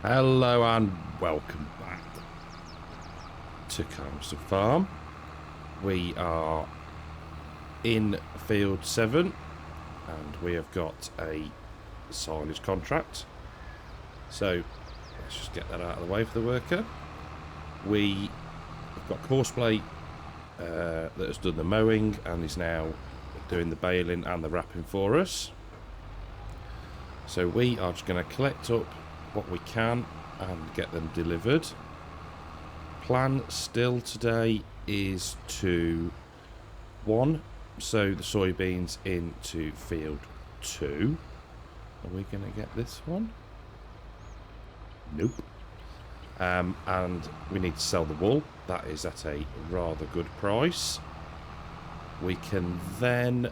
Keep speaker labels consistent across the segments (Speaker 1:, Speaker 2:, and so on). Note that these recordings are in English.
Speaker 1: Hello and welcome back to Calmsden Farm. We are in field 7 and we have got a silage contract. So let's just get that out of the way for the worker. We have got Horseplay that has done the mowing and is now doing the baling and the wrapping for us. So we are just going to collect up what we can and get them delivered. Plan still today is to sow the soybeans into field 2. Are we going to get this one? Nope. And we need to sell the wool. That is at a rather good price. We can then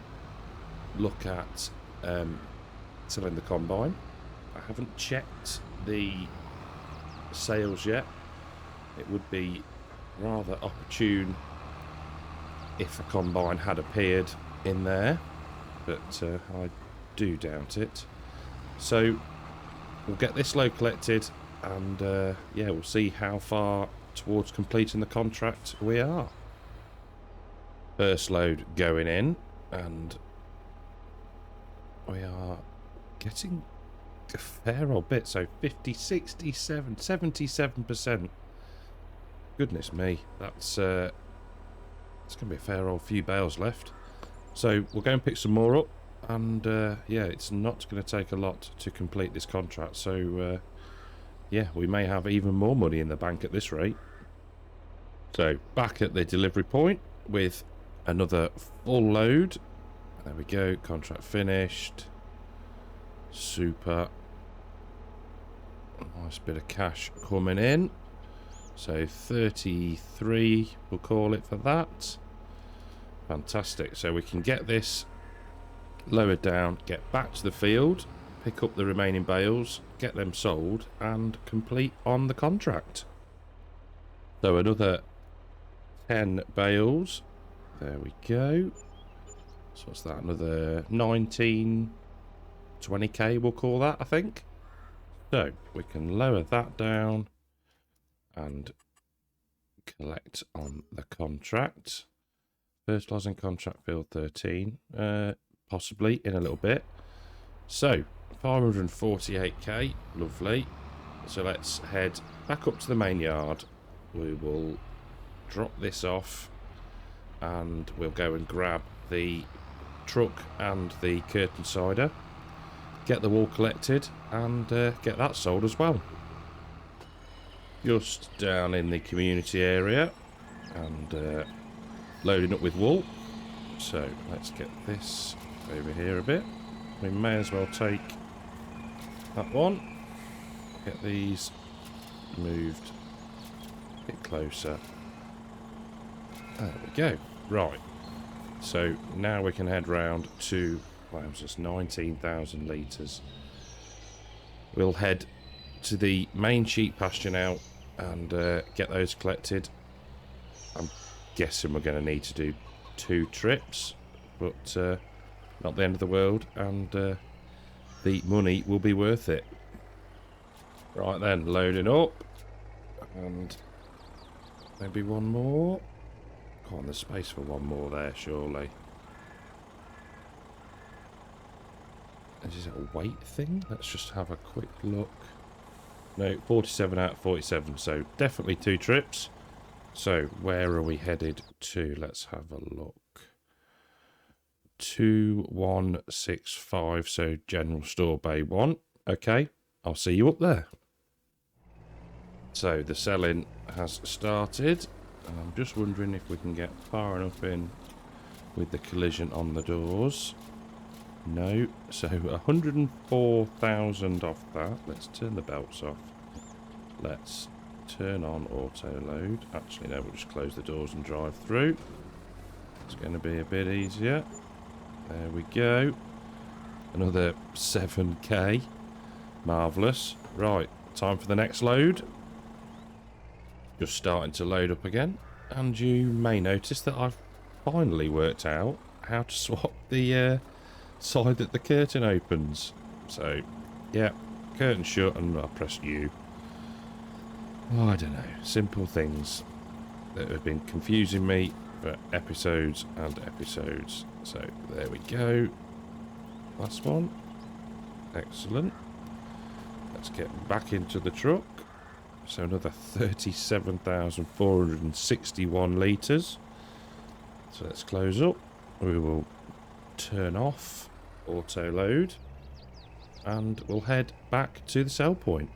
Speaker 1: look at selling the combine. I haven't checked the sales yet. It would be rather opportune if a combine had appeared in there, but I do doubt it. So we'll get this load collected and yeah, we'll see how far towards completing the contract we are. First load going in, and we are getting a fair old bit, so 50, 67, 77%. Goodness me, that's it's going to be a fair old few bales left. So we'll go and pick some more up, and yeah, it's not going to take a lot to complete this contract, so yeah, we may have even more money in the bank at this rate. So back at the delivery point with another full load. There we go, contract finished. Super. Nice bit of cash coming in. So 33 we'll call it for that. Fantastic. So we can get this lowered down, get back to the field, pick up the remaining bales, get them sold and complete on the contract. So another 10 bales. There we go. So what's that? Another 19, 20k we'll call that, I think. So we can lower that down and collect on the contract. Fertilising contract field 13, possibly in a little bit. So 548k, lovely. So let's head back up to the main yard. We will drop this off and we'll go and grab the truck and the curtain cider, get the wool collected and get that sold as well. Just down in the community area and loading up with wool. So let's get this over here a bit. We may as well take that one, get these moved a bit closer. There we go. Right, so now we can head round to, well, it was just 19,000 litres. We'll head to the main sheep pasture now and get those collected. I'm guessing we're going to need to do 2 trips, but not the end of the world, and the money will be worth it. Right then, loading up, and maybe one more. Can't there's space for one more there, surely. Is it a weight thing? Let's just have a quick look. No, 47 out of 47, so definitely 2 trips. So where are we headed to? Let's have a look. 2165, so General Store Bay 1. Okay, I'll see you up there. So the selling has started. And I'm just wondering if we can get far enough in with the collision on the doors. No. So 104,000 off that. Let's turn the belts off. Let's turn on auto load. Actually, no, we'll just close the doors and drive through. It's going to be a bit easier. There we go. Another 7k. Marvellous. Right, time for the next load. Just starting to load up again, and you may notice that I've finally worked out how to swap the side that the curtain opens. So yeah, curtain shut and I press U. Oh, I don't know. Simple things that have been confusing me for episodes and episodes. So there we go. Last one. Excellent. Let's get back into the truck. So another 37,461 litres. So let's close up. We will turn off auto load and we'll head back to the sell point.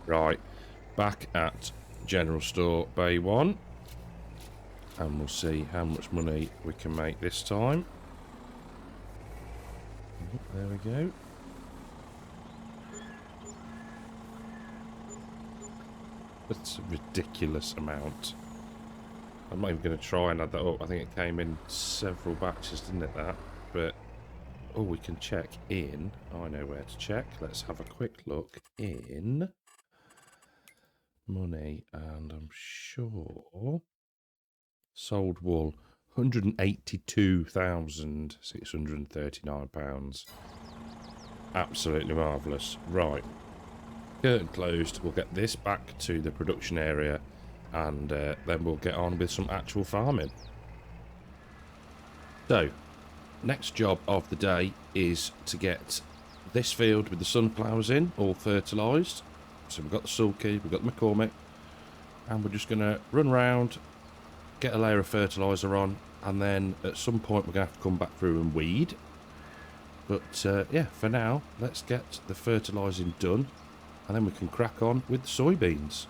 Speaker 1: Right, back at General Store Bay 1, and we'll see how much money we can make this time. There we go. That's a ridiculous amount. I'm not even going to try and add that up. I think it came in several batches, didn't it, that? But, oh, we can check in. I know where to check. Let's have a quick look in money, and I'm sure sold wool, £182,639. Absolutely marvellous. Right, curtain closed. We'll get this back to the production area, and then we'll get on with some actual farming. So, next job of the day is to get this field with the sunflowers in, all fertilised. So we've got the Sulky, we've got the McCormick, and we're just going to run around, get a layer of fertiliser on, and then at some point we're going to have to come back through and weed. But yeah, for now, let's get the fertilising done, and then we can crack on with the soybeans.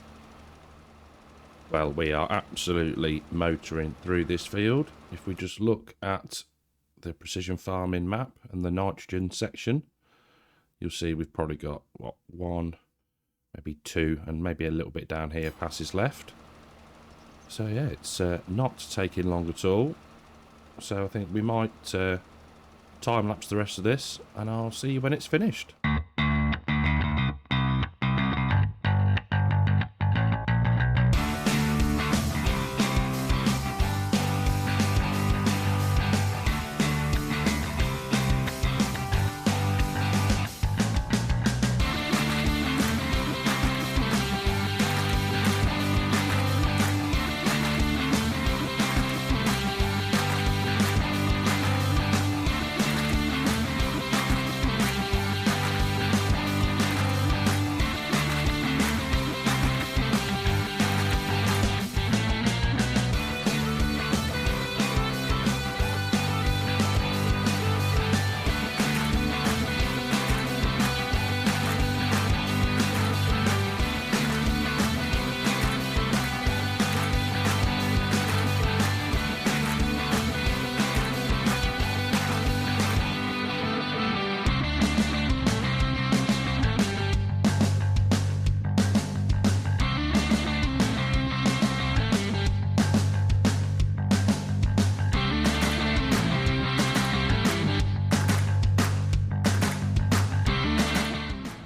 Speaker 1: Well, we are absolutely motoring through this field. If we just look at the precision farming map and the nitrogen section, you'll see we've probably got, what, 1, maybe 2, and maybe a little bit down here passes left. So yeah, it's not taking long at all. So I think we might time lapse the rest of this, and I'll see you when it's finished.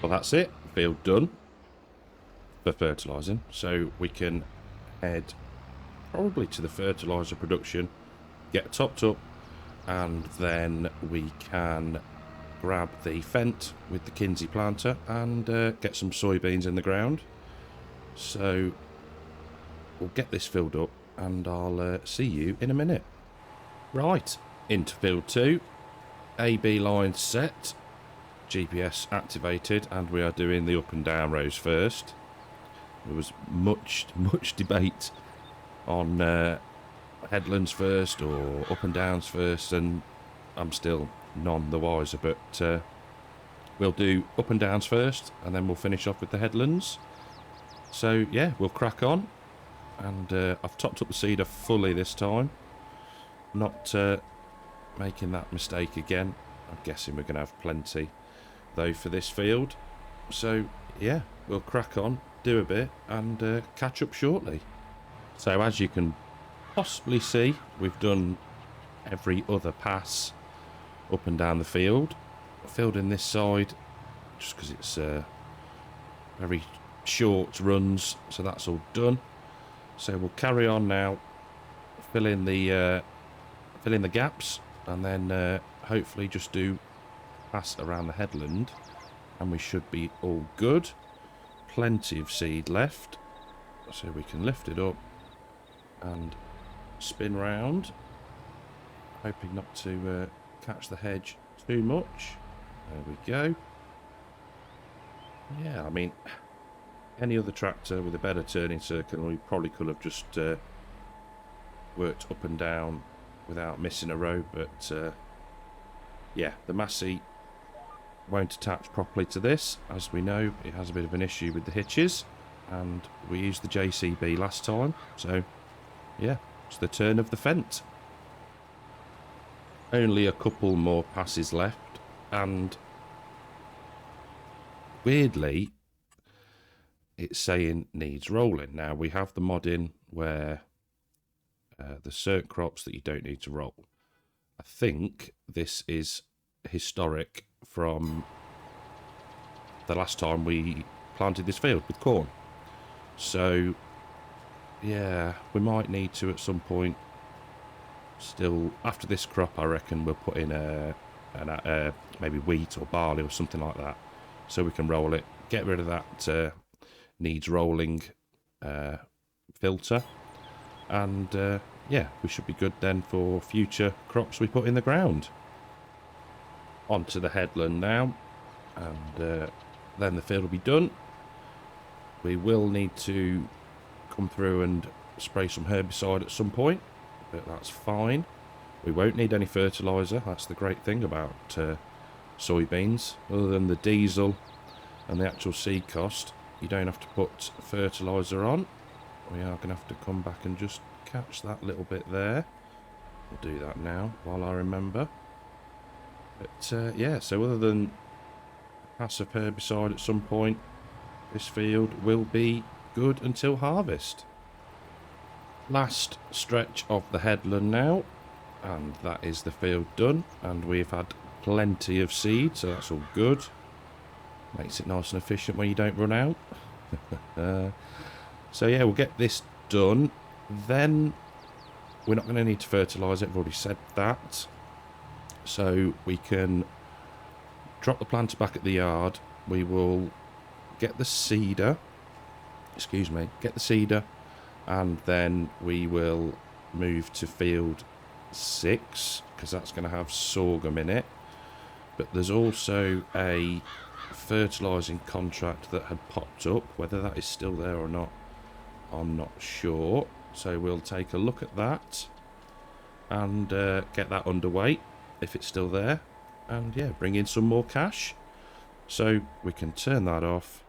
Speaker 1: Well, that's it. Field done for fertilising. So we can head probably to the fertiliser production, get topped up, and then we can grab the Fent with the Kinsey planter and get some soybeans in the ground. So we'll get this filled up and I'll see you in a minute. Right, into field 2. AB line set. GPS activated, and we are doing the up and down rows first. There was much debate on headlands first or up and downs first, and I'm still none the wiser, but we'll do up and downs first and then we'll finish off with the headlands. So yeah, we'll crack on, and I've topped up the seeder fully this time, not making that mistake again. I'm guessing we're going to have plenty though for this field. So yeah, we'll crack on, do a bit, and catch up shortly. So as you can possibly see, we've done every other pass up and down the field. Filled in this side just because it's very short runs, so that's all done. So we'll carry on now, fill in the gaps, and then hopefully just do pass around the headland, and we should be all good. plenty of seed left, so we can lift it up and spin round, hoping not to catch the hedge too much. There we go. Yeah, I mean, any other tractor with a better turning circle, we probably could have just worked up and down without missing a row, but yeah, the Massey won't attach properly to this. As we know, it has a bit of an issue with the hitches, and we used the JCB last time, so yeah, it's the turn of the Fendt. Only a couple more passes left, and weirdly it's saying needs rolling. Now we have the mod in where there's certain crops that you don't need to roll. I think this is historic from the last time we planted this field with corn. So yeah, we might need to at some point still, after this crop, I reckon we'll put in maybe wheat or barley or something like that, so we can roll it, get rid of that needs rolling filter, and yeah, we should be good then for future crops we put in the ground. Onto the headland now, and then the field will be done. We will need to come through and spray some herbicide at some point, but that's fine. We won't need any fertiliser. That's the great thing about soybeans. Other than the diesel and the actual seed cost, you don't have to put fertiliser on. We are going to have to come back and just catch that little bit there. We'll do that now while I remember. But yeah, so other than passive herbicide at some point, this field will be good until harvest. Last stretch of the headland now, and that is the field done, and we've had plenty of seed, so that's all good. Makes it nice and efficient when you don't run out. So yeah, we'll get this done. Then we're not going to need to fertilise it, I've already said that. So we can drop the planter back at the yard. We will get the seeder, and then we will move to field 6, because that's going to have sorghum in it. But there's also a fertilising contract that had popped up. Whether that is still there or not, I'm not sure. So we'll take a look at that and get that underway if it's still there, and yeah, bring in some more cash. So we can turn that off,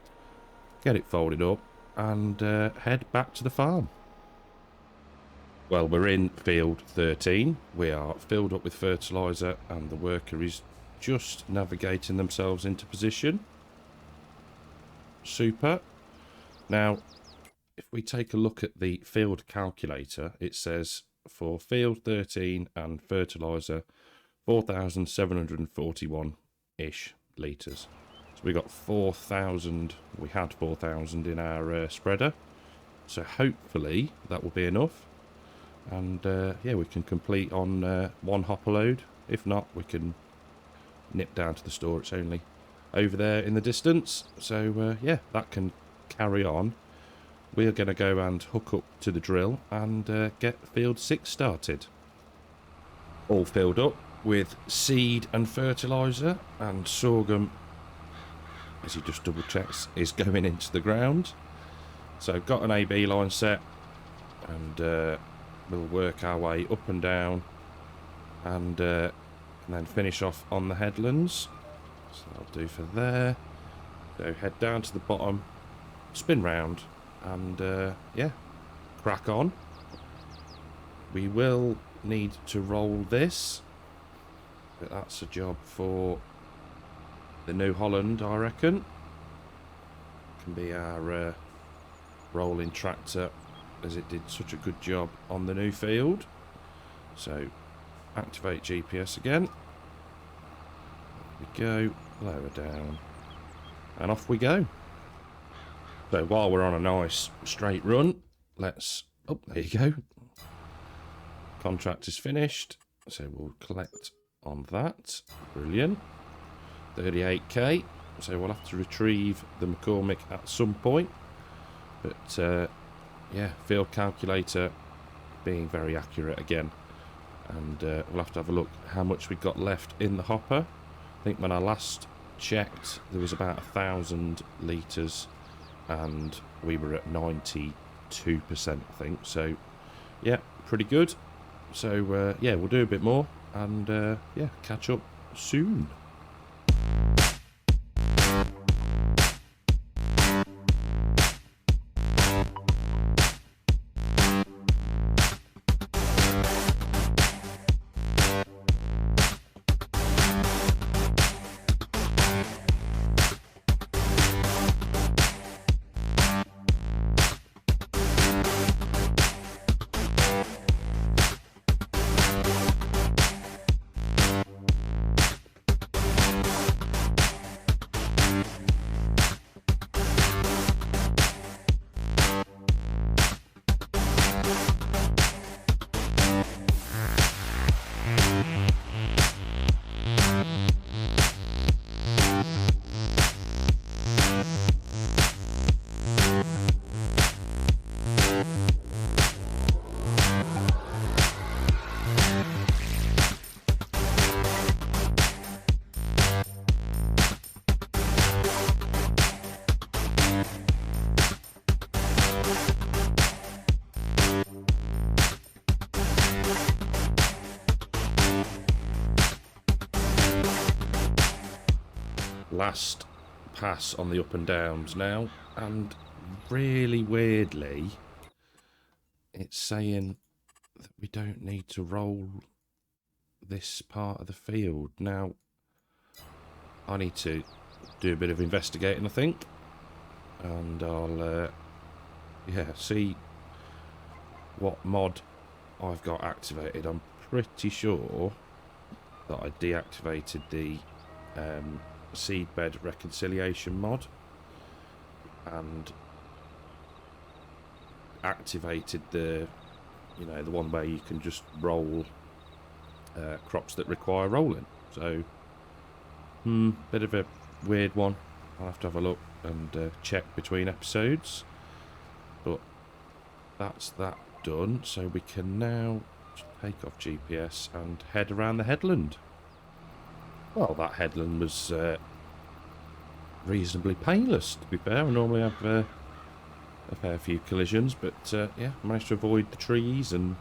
Speaker 1: get it folded up, and head back to the farm. Well, we're in field 13. We are filled up with fertiliser, and the worker is just navigating themselves into position. Super. Now, if we take a look at the field calculator, it says for field 13 and fertiliser, 4,741-ish litres. So we got 4,000, we had 4,000 in our spreader. So hopefully that will be enough. And yeah, we can complete on one hopper load. If not, we can nip down to the store. It's only over there in the distance. So yeah, that can carry on. We're going to go and hook up to the drill and get field 6 started. All filled up with seed and fertiliser, and sorghum, as he just double checks, is going into the ground. So I've got an AB line set, and we'll work our way up and down, and then finish off on the headlands. So I'll do for there. So head down to the bottom, spin round, and yeah, crack on. We will need to roll this, but that's a job for the New Holland, I reckon. Can be our rolling tractor, as it did such a good job on the new field. So activate GPS again. There we go, lower down, and off we go. So while we're on a nice straight run, let's, oh, there you go. Contract is finished, so we'll collect on that. Brilliant. 38k. so we'll have to retrieve the McCormick at some point. But yeah, field calculator being very accurate again. And we'll have to have a look how much we got left in the hopper. I think when I last checked, there was about 1,000 litres, and we were at 92%, I think. So yeah, pretty good. So yeah, we'll do a bit more, and yeah, catch up soon. Last pass on the up and downs now, and really weirdly it's saying that we don't need to roll this part of the field. Now I need to do a bit of investigating, I think, and I'll yeah, see what mod I've got activated. I'm pretty sure that I deactivated the seedbed reconciliation mod and activated the, you know, the one where you can just roll crops that require rolling. So bit of a weird one. I'll have to have a look and check between episodes, but that's that done. So we can now take off GPS and head around the headland. Well, that headland was reasonably painless, to be fair. I normally have a fair few collisions, but yeah, managed to avoid the trees and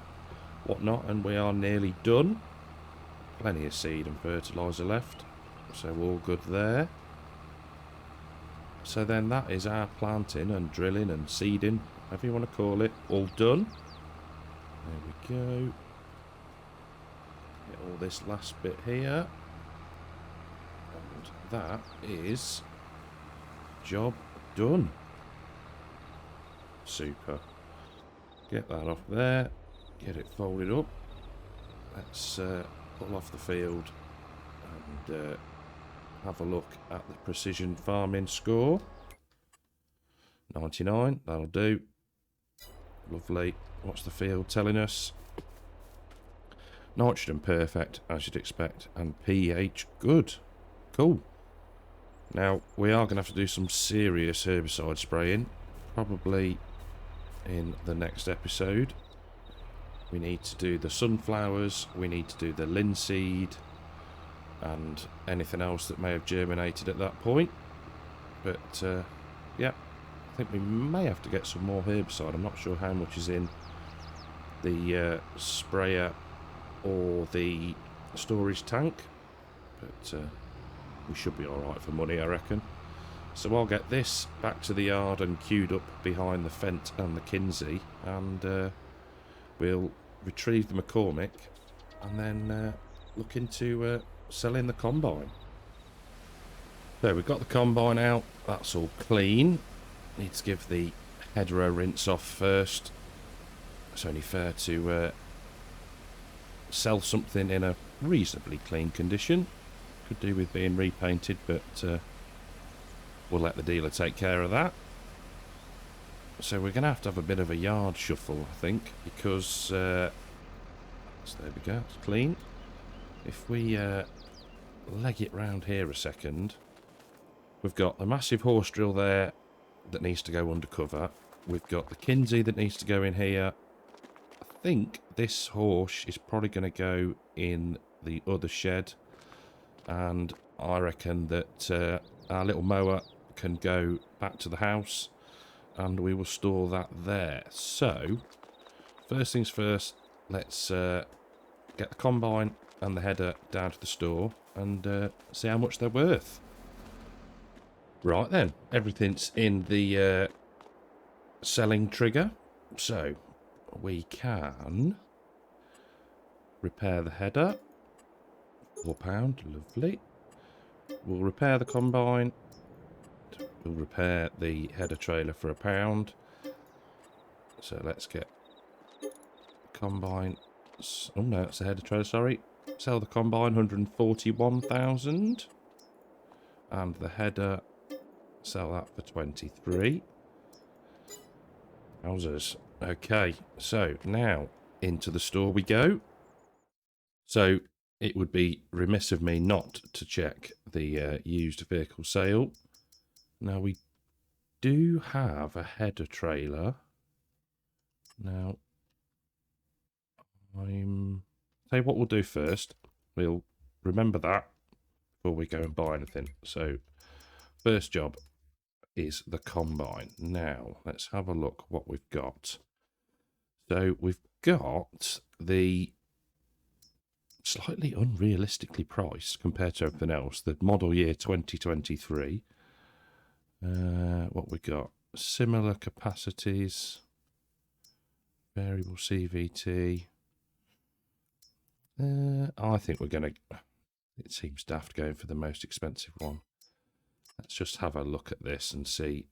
Speaker 1: whatnot, and we are nearly done. Plenty of seed and fertiliser left, so all good there. So then that is our planting and drilling and seeding, whatever you want to call it, all done. There we go. Get all this last bit here. And that is job done. Super. Get that off there. Get it folded up. Let's pull off the field and have a look at the precision farming score. 99, that'll do. Lovely. What's the field telling us? Nitrogen perfect, as you'd expect, and pH good. Cool. Now, we are going to have to do some serious herbicide spraying, probably in the next episode. We need to do the sunflowers, we need to do the linseed, and anything else that may have germinated at that point. But yeah, I think we may have to get some more herbicide. I'm not sure how much is in the sprayer or the storage tank, but we should be alright for money, I reckon. So I'll get this back to the yard and queued up behind the Fent and the Kinsey, and we'll retrieve the McCormick and then look into selling the combine. So we've got the combine out, that's all clean. Need to give the header a rinse off first. It's only fair to sell something in a reasonably clean condition. Could do with being repainted, but we'll let the dealer take care of that. So we're going to have a bit of a yard shuffle, I think, because so there we go, it's clean. If we leg it round here a second, We've got the massive horse drill there that needs to go undercover. We've got the Kinsey that needs to go in here. I think this horse is probably going to go in the other shed. And I reckon that our little mower can go back to the house. And we will store that there. So, first things first, let's get the combine and the header down to the store and see how much they're worth. Right then, everything's in the selling trigger, so we can repair the header. £4, lovely. We'll repair the combine. We'll repair the header trailer for £1. So let's get combine. Oh no, it's the header trailer, sorry. Sell the combine, 141,000. And the header, sell that for 23. Wowzers. Okay, so now into the store we go. So it would be remiss of me not to check the used vehicle sale. Now we do have a header trailer. Now, tell you what we'll do first. We'll remember that before we go and buy anything. So first job is the combine. Now let's have a look what we've got. So we've got the slightly unrealistically priced compared to everything else, the model year 2023. What we got? Similar capacities, variable CVT. I think we're going to, it seems daft going for the most expensive one. Let's just have a look at this and see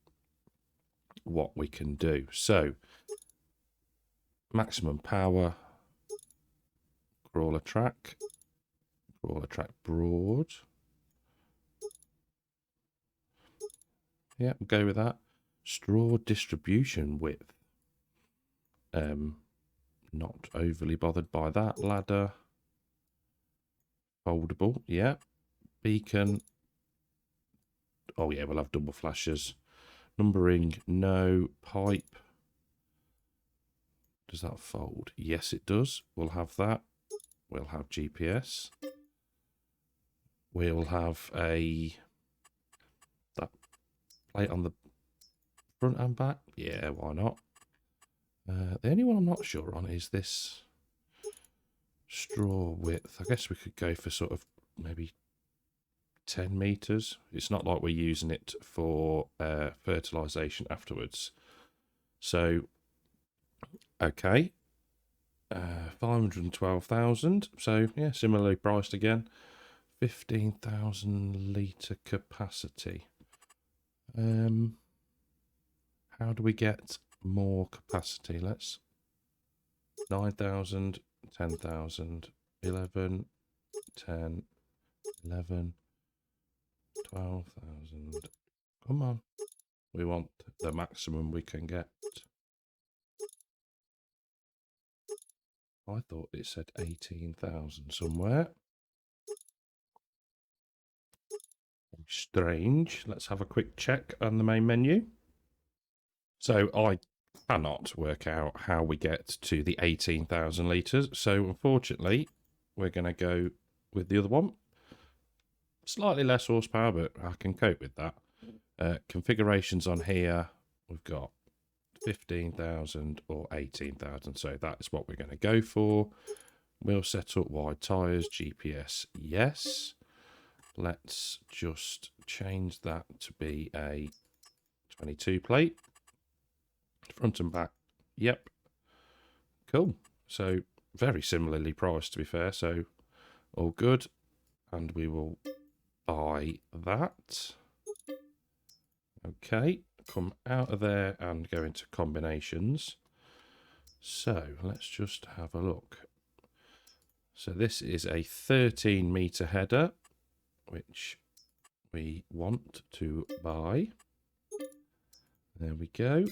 Speaker 1: what we can do. So, maximum power, crawler track broad. Yeah, we'll go with that. Straw distribution width. Not overly bothered by that. Ladder. Foldable, yeah. Beacon. Oh yeah, we'll have double flashes. Numbering, no. Pipe. Does that fold? Yes, it does. We'll have that. We'll have GPS. We'll have that plate on the front and back. Yeah, why not? The only one I'm not sure on is this straw width. I guess we could go for sort of maybe 10 meters. It's not like we're using it for fertilization afterwards. So, okay. 512,000. So, yeah, similarly priced again. 15,000 litre capacity. How do we get more capacity? Let's 9,000, 10,000, 11, 10, 11, 12,000. Come on. We want the maximum we can get. I thought it said 18,000 somewhere. Strange. Let's have a quick check on the main menu. So I cannot work out how we get to the 18,000 litres. So unfortunately, we're going to go with the other one. Slightly less horsepower, but I can cope with that. Configurations on here, we've got 15,000 or 18,000. So that's what we're going to go for. We'll set up wide tyres, GPS, yes. Let's just change that to be a 22 plate. Front and back, yep. Cool. So very similarly priced, to be fair. So all good. And we will buy that. Okay. Come out of there and go into combinations. So let's just have a look. So this is a 13 meter header, which we want to buy. There we go.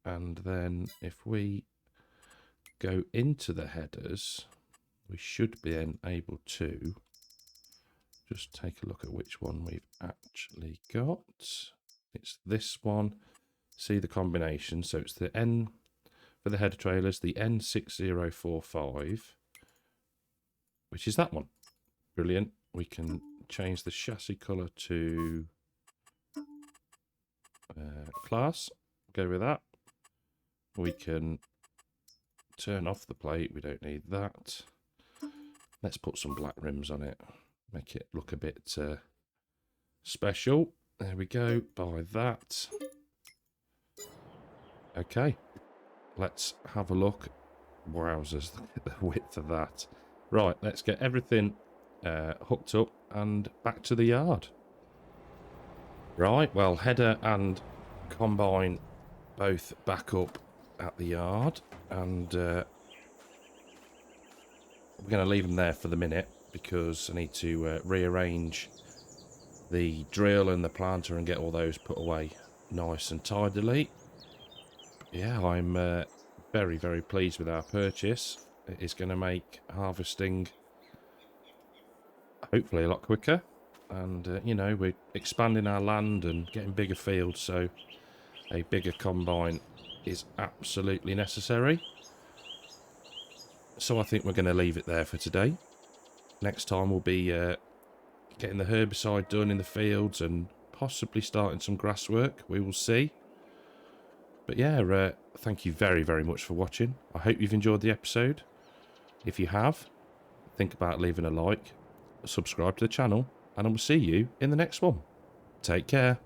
Speaker 1: And then if we go into the headers, we should be then able to just take a look at which one we've actually got. It's this one. See the combination. So it's the N for the header trailers, the N6045, which is that one. Brilliant. We can change the chassis colour to class. Go with that. We can turn off the plate. We don't need that. Let's put some black rims on it. Make it look a bit special. There we go. Buy that. Okay. Let's have a look. Wowzers, look at the width of that. Right, let's get everything hooked up and back to the yard. Right, well, header and combine both back up at the yard, and we're going to leave them there for the minute because I need to rearrange the drill and the planter and get all those put away nice and tidily. Yeah, I'm very, very pleased with our purchase. It is going to make harvesting hopefully a lot quicker. And, you know, we're expanding our land and getting bigger fields, so a bigger combine is absolutely necessary. So I think we're going to leave it there for today. Next time we'll be getting the herbicide done in the fields and possibly starting some grass work. We will see. But yeah, thank you very, very much for watching. I hope you've enjoyed the episode. If you have, think about leaving a like, subscribe to the channel, and I will see you in the next one. Take care.